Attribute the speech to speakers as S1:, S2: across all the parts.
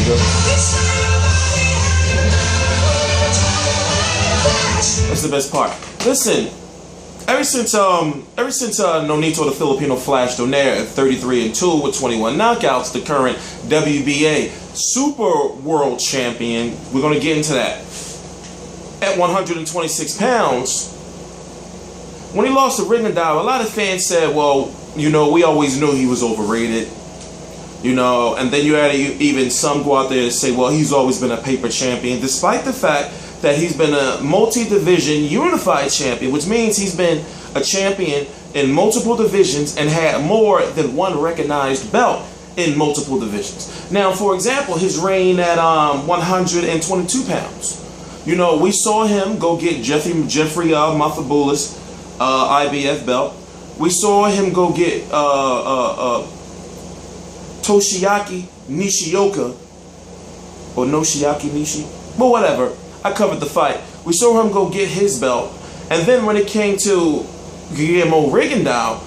S1: go. That's the best part. Listen, ever since Nonito, the Filipino Flash, Donaire at 33-2 with 21 knockouts, the current WBA Super World Champion, we're gonna get into that. At 126 pounds, when he lost to Rigondeaux, a lot of fans said, well, you know, we always knew he was overrated. You know, and then you had even some go out there and say, well, he's always been a paper champion, despite the fact that he's been a multi-division unified champion, which means he's been a champion in multiple divisions and had more than one recognized belt in multiple divisions. Now, for example, his reign at 122 pounds. You know, we saw him go get Jeffrey Mafabulis IBF belt. We saw him go get Toshiaki Nishioka, or Noshiaki Nishi, but whatever. I covered the fight. We saw him go get his belt, and then when it came to Guillermo Rigondeaux,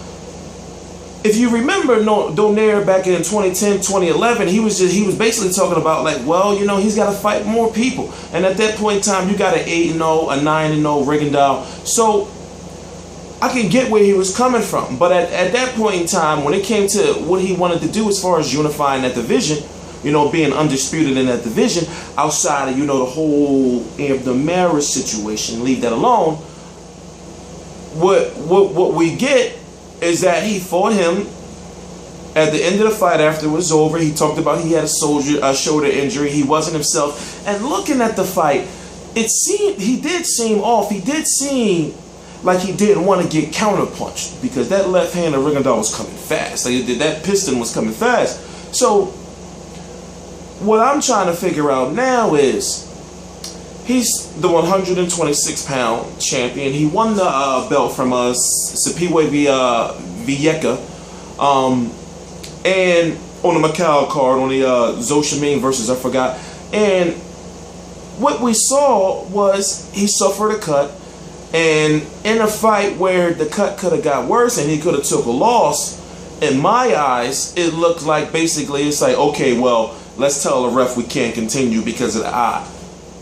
S1: if you remember Donaire back in 2010, 2011, he was basically talking about like, well, you know, he's got to fight more people, and at that point in time, you got an 8-0, a 9-0 Rigondeaux. So I can get where he was coming from, but at that point in time, when it came to what he wanted to do as far as unifying that division, you know, being undisputed in that division, outside of, you know, the whole the marriage situation, leave that alone, what we get is that he fought him at the end of the fight after it was over. He talked about he had a shoulder injury, he wasn't himself, and looking at the fight, it seemed he did seem off. He did seem like he didn't want to get counterpunched, because that left hand of Rigondeaux was coming fast. Like that piston was coming fast. So what I'm trying to figure out now is, he's the 126-pound champion. He won the belt from Simpiwe Vetyeka, and on the Macau card, on the Zoshimin versus I forgot. And what we saw was he suffered a cut, and in a fight where the cut could have got worse and he could have took a loss, in my eyes, it looked like basically it's like, okay, well, let's tell the ref we can't continue because of the eye.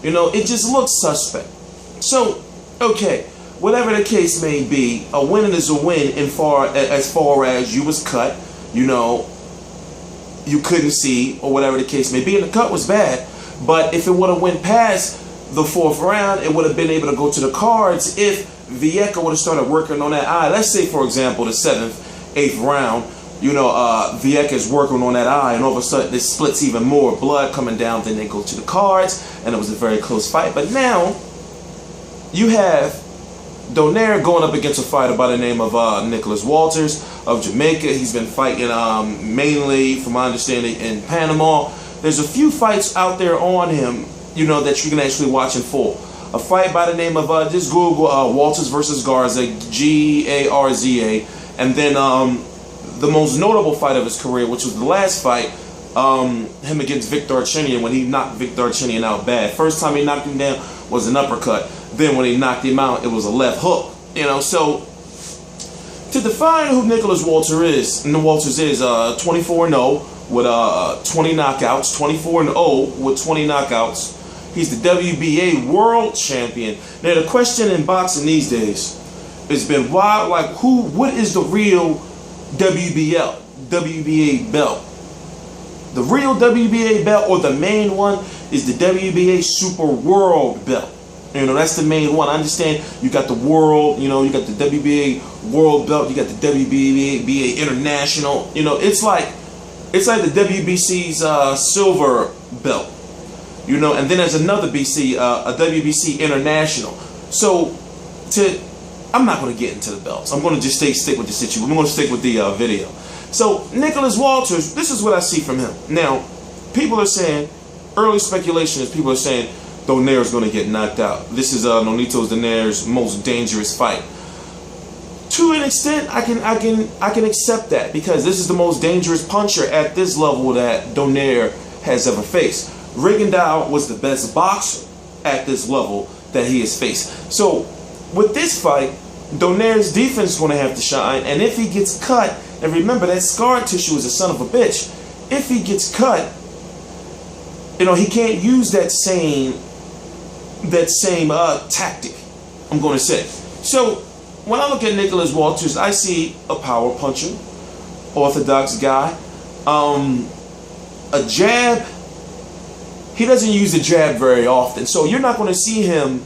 S1: You know, it just looks suspect. So, okay, whatever the case may be, a win is a win as far as you was cut, you know, you couldn't see, or whatever the case may be, and the cut was bad. But if it would have went past the 4th round, it would have been able to go to the cards if Vetyeka would have started working on that eye. Let's say, for example, the 7th, 8th round, you know, Vetyeka is working on that eye, and all of a sudden it splits even more, blood coming down, then they go to the cards, and it was a very close fight. But now, you have Donaire going up against a fighter by the name of Nicholas Walters of Jamaica. He's been fighting mainly, from my understanding, in Panama. There's a few fights out there on him, you know, that you can actually watch in full. A fight by the name of, just Google Walters versus Garza, Garza, and then the most notable fight of his career, which was the last fight, him against Darchinyan, when he knocked Darchinyan out bad. First time he knocked him down was an uppercut. Then when he knocked him out, it was a left hook. You know, so to define who Nicholas Walters is, 24-0 with 20 knockouts, 24-0 with 20 knockouts. He's the WBA World Champion. Now the question in boxing these days has been, why, like, what is the real WBA belt? The real WBA belt, or the main one, is the WBA Super World belt. You know, that's the main one. I understand you got the world, you know, you got the WBA World belt, you got the WBA International. You know, it's like the WBC's silver belt. You know, and then there's another a WBC International. So I'm not going to get into the belts. I'm going to just stick with the situation. I'm going to stick with the video. So Nicholas Walters, this is what I see from him. Now, people are saying, early speculation is people are saying Donaire is going to get knocked out. This is Nonito's Donaire's most dangerous fight. To an extent, I can accept that, because this is the most dangerous puncher at this level that Donaire has ever faced. Rigondeaux was the best boxer at this level that he has faced. So with this fight, Donaire's defense is going to have to shine, and if he gets cut, and remember that scar tissue is a son of a bitch, if he gets cut, he can't use that same tactic, I'm going to say. So when I look at Nicholas Walters, I see a power puncher, orthodox guy. A jab, he doesn't use the jab very often, so you're not going to see him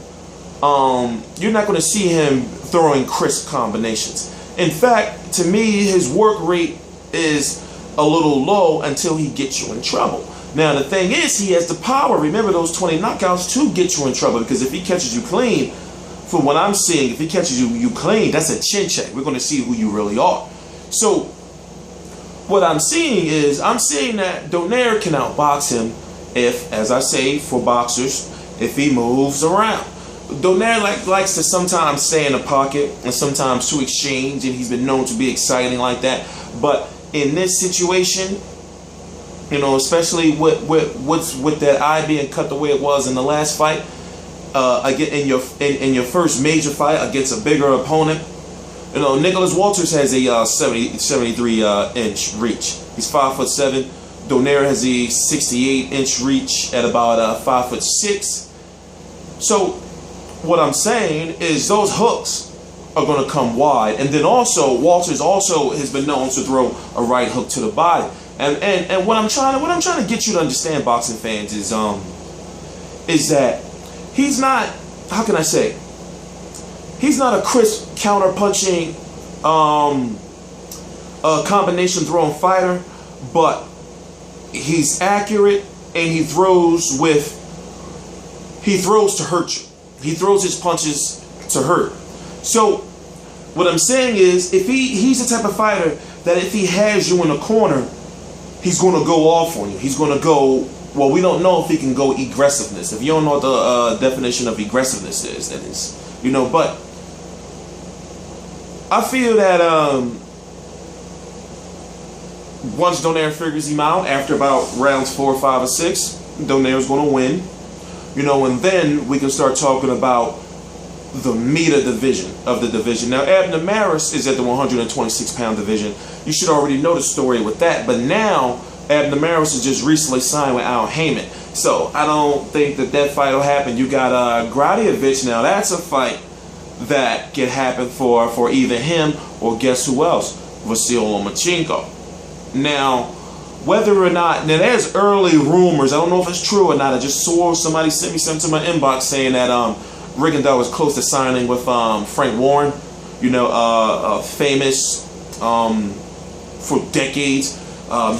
S1: throwing crisp combinations. In fact, to me, his work rate is a little low until he gets you in trouble. Now, the thing is, he has the power. Remember those 20 knockouts to get you in trouble, because if he catches you clean, from what I'm seeing, if he catches you clean, that's a chin check. We're going to see who you really are. So what I'm seeing is, I'm seeing that Donaire can outbox him if, as I say, for boxers, if he moves around. Donaire likes to sometimes stay in the pocket and sometimes to exchange, and he's been known to be exciting like that. But in this situation, especially with that eye being cut the way it was in the last fight, in your first major fight against a bigger opponent, Nicholas Walters has a 73 inch reach. He's 5'7". Donaire has a 68 inch reach at about 5'6". So what I'm saying is those hooks are going to come wide, and then also Walters also has been known to throw a right hook to the body. And what I'm trying to get you to understand, boxing fans, is that he's not, how can I say, he's not a crisp counter-punching combination throwing fighter, but he's accurate, and he throws to hurt you. He throws his punches to hurt. So what I'm saying is, if he's the type of fighter that if he has you in a corner, he's going to go off on you. He's going to go, well, we don't know if he can go aggressiveness. If you don't know what the definition of aggressiveness is, that is, but I feel that once Donaire figures him out after about rounds 4, 5, or 6, Donaire's going to win. And then we can start talking about the meat of the division. Now, Abner Maris is at the 126-pound division. You should already know the story with that. But now, Abner Maris has just recently signed with Al Heyman. So I don't think that fight will happen. You got Gradievich. Now, that's a fight that can happen for either him or guess who else? Vasyl Lomachenko. Now, whether or not, now there's early rumors, I don't know if it's true or not, I just saw somebody sent me something to my inbox saying that Rigondeaux was close to signing with Frank Warren, famous for decades,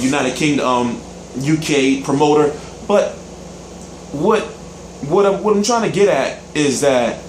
S1: United Kingdom, UK promoter. But what I'm trying to get at is that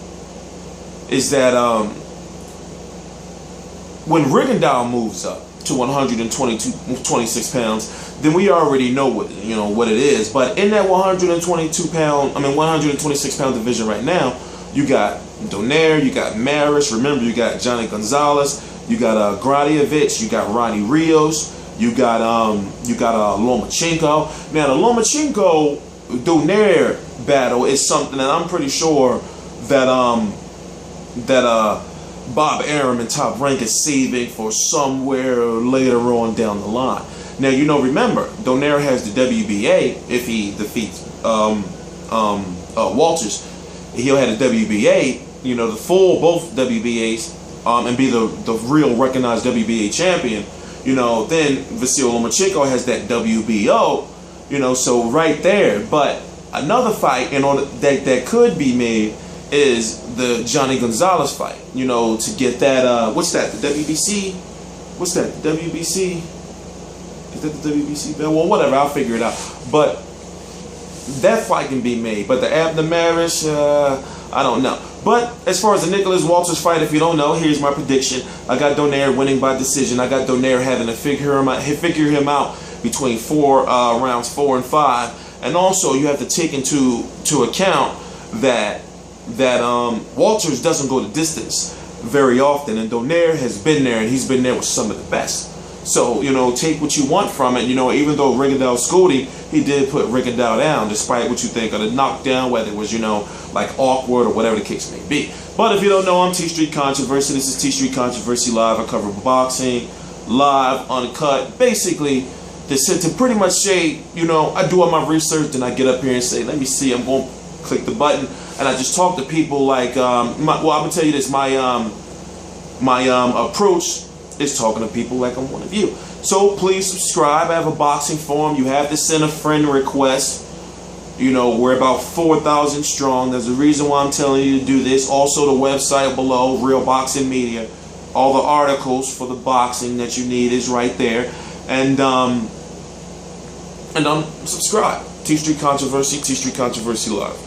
S1: when Rigondeaux moves up to 26 pounds, then we already know what it is. But in that 126 pound division right now, you got Donaire, you got Maris. Remember, you got Johnny Gonzalez, you got Gradievich, you got Ronnie Rios, you got Lomachenko. Now, the Lomachenko Donaire battle is something that I'm pretty sure that Bob Arum and Top Rank is saving for somewhere later on down the line. Now, remember, Donaire has the WBA if he defeats Walters. He'll have the WBA, the full both WBAs, and be the real recognized WBA champion. Then Vasyl Lomachenko has that WBO, so right there. But another fight that could be made is the Johnny Gonzalez fight, to get that, what's that, the WBC? What's that, the WBC? Is that the WBC? Well, whatever, I'll figure it out. But that fight can be made. But the Abner Maris, I don't know. But as far as the Nicholas Walters fight, if you don't know, here's my prediction. I got Donaire winning by decision. I got Donaire having to figure him out between rounds 4 and 5. And also, you have to take into account that Walters doesn't go the distance very often, and Donaire has been there, and he's been there with some of the best. So, take what you want from it. Even though Rigondeaux schooled him, he did put Rigondeaux down, despite what you think of the knockdown, whether it was, like awkward or whatever the case may be. But if you don't know, I'm T Street Controversy. This is T Street Controversy Live. I cover boxing, live, uncut. Basically, to pretty much say, you know, I do all my research, then I get up here and say, let me see, I'm going to click the button, and I just talk to people like, well, I'm going to tell you this, my approach is talking to people like I'm one of you. So please subscribe. I have a boxing forum. You have to send a friend request. You know, we're about 4,000 strong. There's a reason why I'm telling you to do this. Also, the website below, Real Boxing Media. All the articles for the boxing that you need is right there. And subscribe. T Street Controversy, T Street Controversy Live.